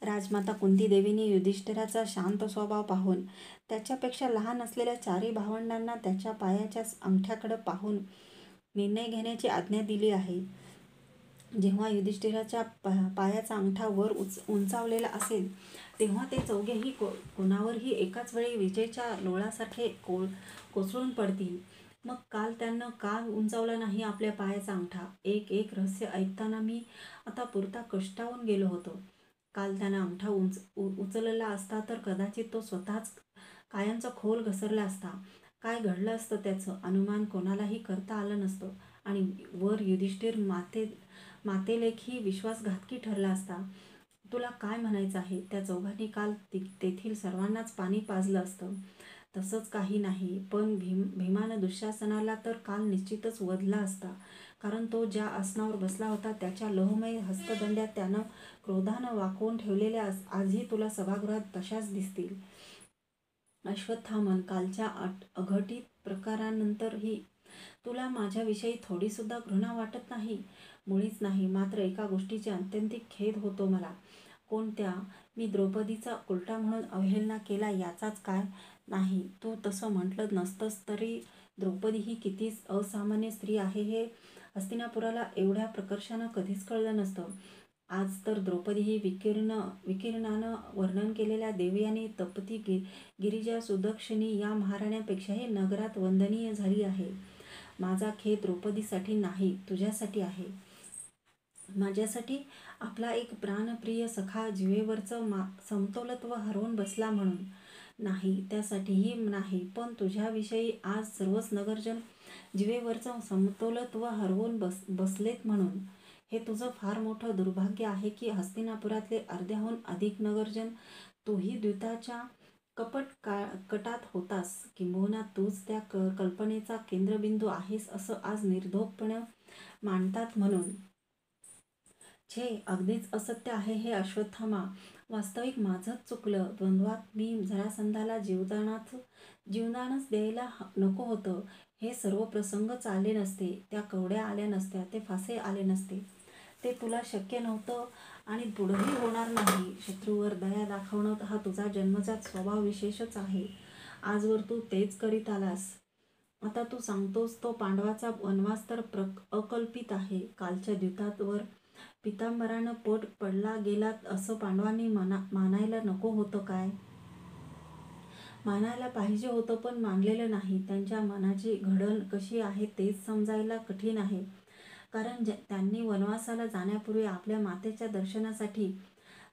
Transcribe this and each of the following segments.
राजमाता कुंती देवीने युधिष्ठिराचा शांत स्वभाव पाहून त्याच्यापेक्षा लहान असलेल्या चारही भावंडांना त्याच्या पायाच्या अंगठ्याकडे पाहून निर्णय घेण्याची आज्ञा दिली आहे. जेव्हा युधिष्ठिराच्या पायाचा अंगठा वर उंचावलेला असेल तेव्हा ते चौघेही कोणावरही एकाच वेळी विजेच्या लोळासारखे कोसळून पडतील. मग काल त्यानं का उंचावला नाही आपल्या पायाचा अंगठा? एक एक रहस्य ऐकताना मी आता पुरता कष्टावून गेलो होतो. काल त्यानं अंगठा उचलला असता तर कदाचित तो स्वतःच कायमचा खोल घसरला असता. काय घडलं असतं त्याचं अनुमान कोणालाही करता आलं नसतं आणि वर युधिष्ठिर मातेलेखी विश्वासघातकी ठरला असता. तुला काय म्हणायचं आहे? त्या चौघांनी काल तेथील सर्वांनाच पाणी पाजलं असतं. तसंच काही नाही, पण भीमानं दुःशासनाला तर काल निश्चितच वधला असता, कारण तो ज्या आसनावर बसला होता त्याच्या लोहमय हस्तदंड्या त्यानं क्रोधानं वाकवून ठेवलेल्या आजही तुला सभागृहात तशाच दिसतील. अश्वत्थामन, कालच्या अघटित प्रकारानंतरही तुला माझ्याविषयी थोडीसुद्धा घृणा वाटत नाही? मुळीच नाही. मात्र एका गोष्टीची अत्यंतिक खेद होतो मला. कोणत्या? मी द्रौपदीचा उलटा म्हणून अवहेलना केला याचाच काय? नाही, तू तसं म्हटलं नसतंस तरी द्रौपदी ही किती असामान्य स्त्री आहे हे हस्तिनापुराला एवढ्या प्रकर्षानं कधीच कळलं नसतं. आज तर द्रौपदी ही विकीर्णानं वर्णन केलेल्या देवी आणि तपती गिरिजा सुदक्षिणी या महाराण्यांपेक्षाही नगरात वंदनीय झाली आहे. माझा खेद द्रौपदीसाठी नाही, तुझ्यासाठी आहे. माझ्यासाठी आपला एक प्राणप्रिय सखा जिवेवरचं समतोलत्व हरवून बसला म्हणून. नाही, त्यासाठीही नाही, पण तुझ्याविषयी आज सर्वच नगरजन जिवेवरचं समतोलत्व हरवून बसलेत म्हणून. हे तुझं फार मोठं दुर्भाग्य आहे की हस्तिनापुरातले अर्ध्याहून अधिक नगरजन तूही द्यूताच्या कटात होतास. किंबहुना तूच त्या कल्पनेचा केंद्रबिंदू आहेस असं आज निर्धोकपणे मांडतात म्हणून. छे, अगदीच असत्य आहे हे अश्वत्थामा. वास्तविक माझंच चुकलं. द्वंद्वात मी जरासंधाला जीवदानच द्यायला नको होतं. हे सर्व प्रसंगच आले नसते, त्या कवड्या आल्या नसत्या, ते फासे आले नसते. ते तुला शक्य नव्हतं आणि पुढंही होणार नाही. शत्रूवर दया दाखवणं हा तुझा जन्मजात स्वभाव विशेषच आहे. आजवर तू तेच करीत आलास. आता तू सांगतोस तो पांडवाचा वनवास तर अकल्पित आहे. कालच्या द्यूतावर पितांबरानं पोट पडला गेला असं पांडवांनी मानायला नको होतं काय? मानायला पाहिजे होतं, पण मानलेलं नाही. त्यांच्या मनाची घडण कशी आहे तेच समजायला कठीण आहे. कारण त्यांनी वनवासाला जाण्यापूर्वी आपल्या मातेच्या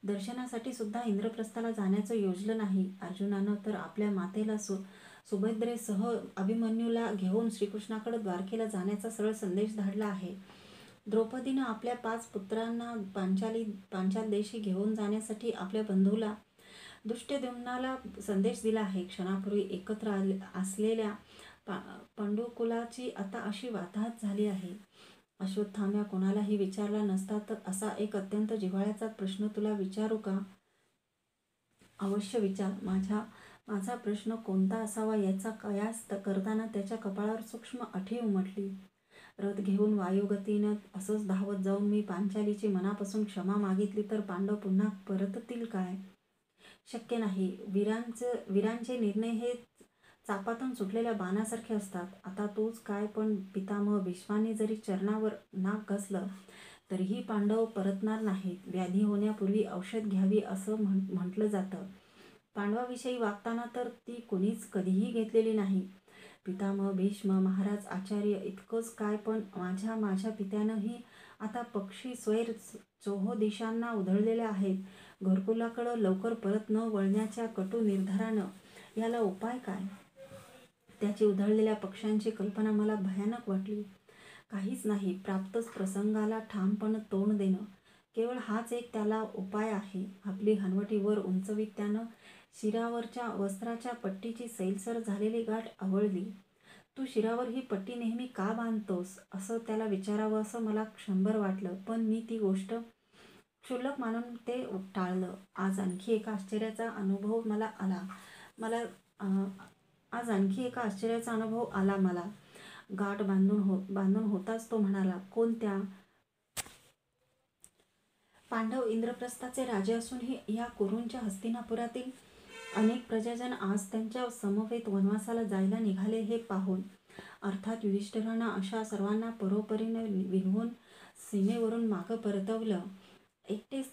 दर्शनासाठी सुद्धा इंद्रप्रस्थाला जाण्याचं योजलं नाही. अर्जुनानं तर आपल्या मातेला सुभद्रेसह अभिमन्यूला घेऊन श्रीकृष्णाकडे द्वारकेला जाण्याचा सरळ संदेश धाडला आहे. द्रौपदीनं आपल्या 5 पुत्रांना पांचाल देशी घेऊन जाण्यासाठी आपल्या बंधूला दुष्टद्युम्नाला संदेश दिला आहे. क्षणापूर्वी एकत्र असलेल्या पांडुकुलाची आता अशी वाताहत झाली आहे. अश्वत्थाम्या, कोणालाही विचारला नसता तर असा एक अत्यंत जिव्हाळ्याचा प्रश्न तुला विचारू का? अवश्य विचार. माझा प्रश्न कोणता असावा याचा कयास करताना त्याच्या कपाळावर सूक्ष्म अठी उमटली. रथ घेऊन वायुगतीनं असंच धावत जाऊन मी पांचालीची मनापासून क्षमा मागितली तर पांडव पुन्हा परततील काय? शक्य नाही. वीरांचे निर्णय हे चापातून सुटलेल्या बाणासारखे असतात. आता तूच काय, पण पितामह भीष्मांनी जरी चरणावर नाक घसलं तरीही पांडव परतणार नाहीत. व्याधी होण्यापूर्वी औषध घ्यावी असं म्हटलं जातं. पांडवाविषयी वागताना तर ती कुणीच कधीही घेतलेली नाही. पितामह भीष्म, महाराज आचार्य इतकंच काय, पण माझ्या पित्यानंही आता पक्षी स्वैर चोहो दिशांना उधळलेल्या आहेत. घरकुलाकडं लवकर परत न वळण्याच्या कटू निर्धारानं. याला उपाय काय? त्याची उधळलेल्या पक्ष्यांची कल्पना मला भयानक वाटली. काहीच नाही. प्राप्तच प्रसंगाला ठामपणे तोंड देणं. केवळ हाच एक त्याला उपाय आहे. आपली हनवटी वर उंचवीत त्यानं शिरावरच्या वस्त्राच्या पट्टीची सैलसर झालेली गाठ आवळली. तू शिरावर ही पट्टी नेहमी का बांधतोस असं त्याला विचारावं असं मला क्षणभर वाटलं, पण मी ती गोष्ट क्षुल्लक मानून ते टाळलं. आज आणखी एका आश्चर्याचा अनुभव आला मला. गाठ बांधून होताच तो म्हणाला, कोणत्या? पांडव इंद्रप्रस्थाचे राजे असूनही या कुरूंच्या हस्तिनापुरातील अनेक प्रजाजन आज त्यांच्या समवेत वनवासाला जायला निघाले हे पाहून अर्थात युधिष्ठिरानं अशा सर्वांना परोपरीने विनवून सीमेवरून मागं परतवलं. एकटेच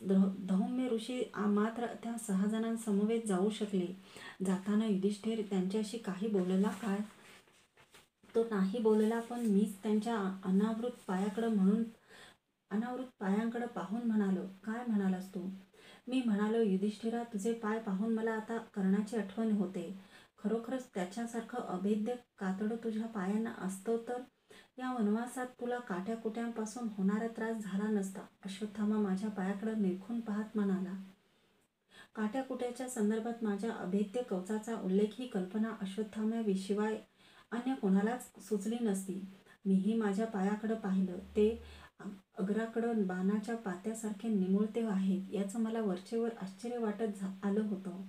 धौम्य ऋषी मात्र त्या 6 जणांसमवेत जाऊ शकले. जाताना युधिष्ठिर त्यांच्याशी काही बोलला काय? तो नाही बोलला, पण मीच त्यांच्या अनावृत पायांकडे पाहून म्हणालो, काय म्हणालास तू? मी म्हणालो, युधिष्ठिरा, तुझे पाय पाहून मला आता कर्णाची आठवण होते. खरोखरच त्याच्यासारखं अभेद्य कातडं तुझ्या पायांना असतं तर या वनवासात तुला काट्याकुट्यांपासून होणारा त्रास झाला नसता. अश्वत्थामा माझ्या पायाकडे निरखून पाहत म्हणाला. काट्याकुट्याच्या संदर्भात माझ्या अभेद्य कवचाचा उल्लेख ही कल्पना अश्वत्थाम्याशिवाय अन्य कोणालाच सुचली नसती. मीही माझ्या पायाकडे पाहिलं. ते अग्राकडं बाणाच्या पात्यासारखे निमुळते आहेत याचं मला वरचेवर आश्चर्य वाटत आलं होतं.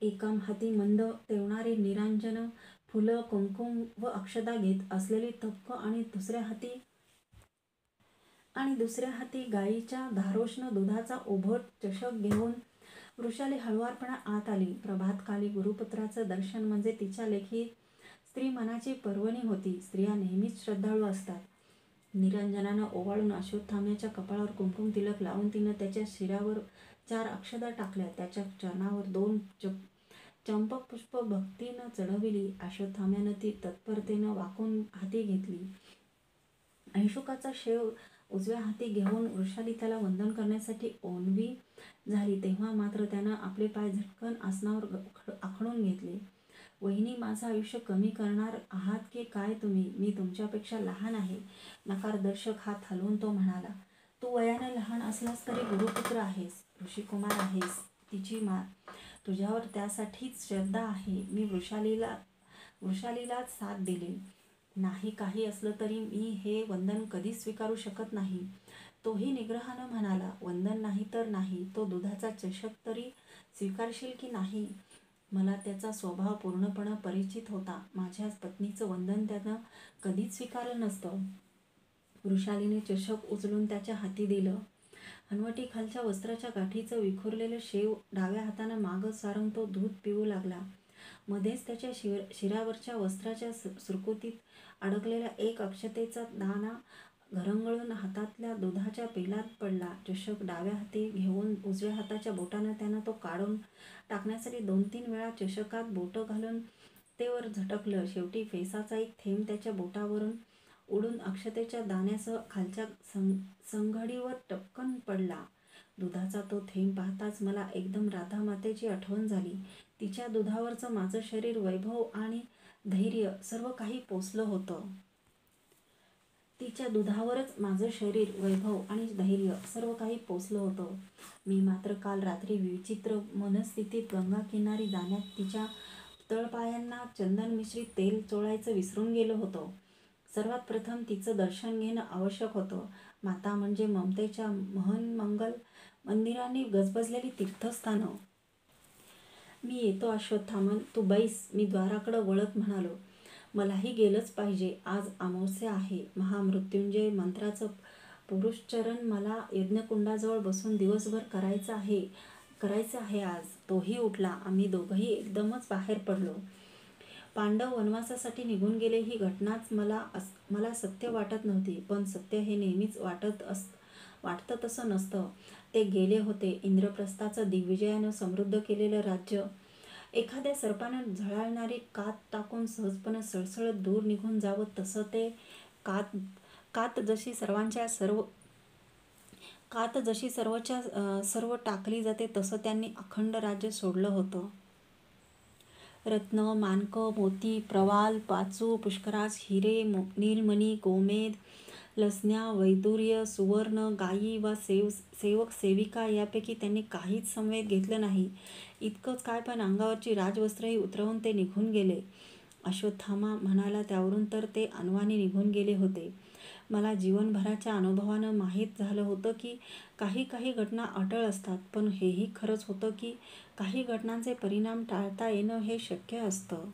एका हाती मंद तेवणारी निरांजन फुलं, कुंकुम व अक्षता घेत असलेली तबक आणि दुसऱ्या हाती गाईच्या धारोष्ण दुधाचा उभट चषक घेऊन वृषाली हळुवारपणा आत आली. प्रभातकाली गुरुपुत्राचं दर्शन म्हणजे तिच्या लेखी स्त्री मनाची पर्वणी होती. स्त्रिया नेहमीच श्रद्धाळू असतात. निरंजनानं ओवाळून अश्वत्थाम्याच्या कपाळावर कुंकुम तिलक लावून तिनं त्याच्या शिरावर 4 अक्षता टाकल्या. त्याच्या चरणावर 2 चंपक पुष्प भक्तीनं चढविली. अश्वत्थाम्यानं ती तत्परतेनं वाकून हाती घेतली. अंशुकाचा शेव उजव्या हाती घेऊन वृषाली त्याला वंदन करण्यासाठी ओंडवी झाली तेव्हा मात्र त्यानं आपले पाय झटकन आसनावर आखडून घेतले. वहिनी, माझं आयुष्य कमी करणार आहात की काय तुम्ही? मी तुमच्यापेक्षा लहान आहे. नकारदर्शक हात हलवून तो म्हणाला. तू वयानं लहान असलास तरी गुरुपुत्र आहेस, ऋषिकुमार आहेस. तिची तुझ्यावर त्यासाठीच श्रद्धा आहे. मी वृषालीलाच साथ दिली नाही. काही असलं तरी मी हे वंदन कधीच स्वीकारू शकत नाही. तोही निग्रहानं म्हणाला. वंदन नाही तर नाही, तो दुधाचा चषक तरी स्वीकारशील की नाही? मला त्याचा स्वभाव पूर्णपणे परिचित होता. माझ्या पत्नीचं वंदन त्यानं कधीच स्वीकारलं नसतं. वृषालीने चषक उचलून त्याच्या हाती दिलं. हनवटीखालच्या वस्त्राच्या गाठीचं विखुरलेलं शेव डाव्या हातानं मागं सारून तो दूध पिऊ लागला. मध्येच त्याच्या शिरावरच्या वस्त्राच्या सुरकुतीत अडकलेला 1 अक्षतेचा दाणा घरंगळून हातातल्या दुधाच्या पेल्यात पडला. चषक डाव्या हाती घेऊन उजव्या हाताच्या बोटानं त्यानं तो काढून टाकण्यासाठी 2-3 वेळा चषकात बोटं घालून ते वर झटकलं. शेवटी फेसाचा एक थेंब त्याच्या बोटावरून उडून अक्षतेच्या दाण्यासह खालच्या संघडीवर टपकन पडला. दुधाचा तो थेंब पाहताच मला एकदम राधामातेची आठवण झाली. तिच्या दुधावरचं माझं शरीर, वैभव आणि धैर्य सर्व काही पोसलं होतं. तिच्या दुधावरच माझं शरीर, वैभव आणि धैर्य सर्व काही पोसलं होतं. मी मात्र काल रात्री विचित्र मनस्थितीत गंगाकिनारी जाण्यात तिच्या तळपायांना चंदन मिश्रित तेल चोळायचं विसरून गेलो होतो. सर्वात प्रथम तिचं दर्शन घेणं आवश्यक होतं. माता म्हणजे ममतेच्या महन्मंगल मंदिरांनी गजबजलेली तीर्थस्थानं. मी येतो अश्वत्थामन, तू बैस, मी द्वाराकडे वळत म्हणालो. मलाही गेलंच पाहिजे. आज अमावास्या आहे. महामृत्युंजय मंत्राचं पुरुषचरण मला यज्ञकुंडाजवळ बसून दिवसभर करायचं आहे आज. तोही उठला. आम्ही दोघंही एकदमच बाहेर पडलो. पांडव वनवासासाठी निघून गेले ही घटनाच मला सत्य वाटत नव्हती. पण सत्य हे नेहमीच वाटतं तसं नसतं. ते गेले होते. इंद्रप्रस्थाचं दिग्विजयानं समृद्ध केलेलं राज्य एखाद्या सर्पानं झळाळणारी कात टाकून सहजपणे सळसळत दूर निघून जावं तसं ते कात जशी सर्वच्या सर्व टाकली जाते तसं त्यांनी अखंड राज्य सोडलं होतं. रत्न, माणकं, मोती, प्रवाल, पाचू, पुष्कराज, हिरे, नीलमणी, गोमेद, लसण्या, वैदूर्य, सुवर्ण, गायी वा सेवक सेविका यापैकी त्यांनी काहीच समवेत घेतलं नाही. इतकंच काय, पण अंगावरची राजवस्त्रही उतरवून ते निघून गेले. अश्वत्थामा म्हणाला. त्यावरून तर ते अनवाणी निघून गेले होते. मला जीवनभराच्या अनुभवानं माहीत झालं होतं की काही घटना अटळ असतात, पण हेही खरंच होतं की काही घटनांचे परिणाम टाळता येणं हे शक्य असतं.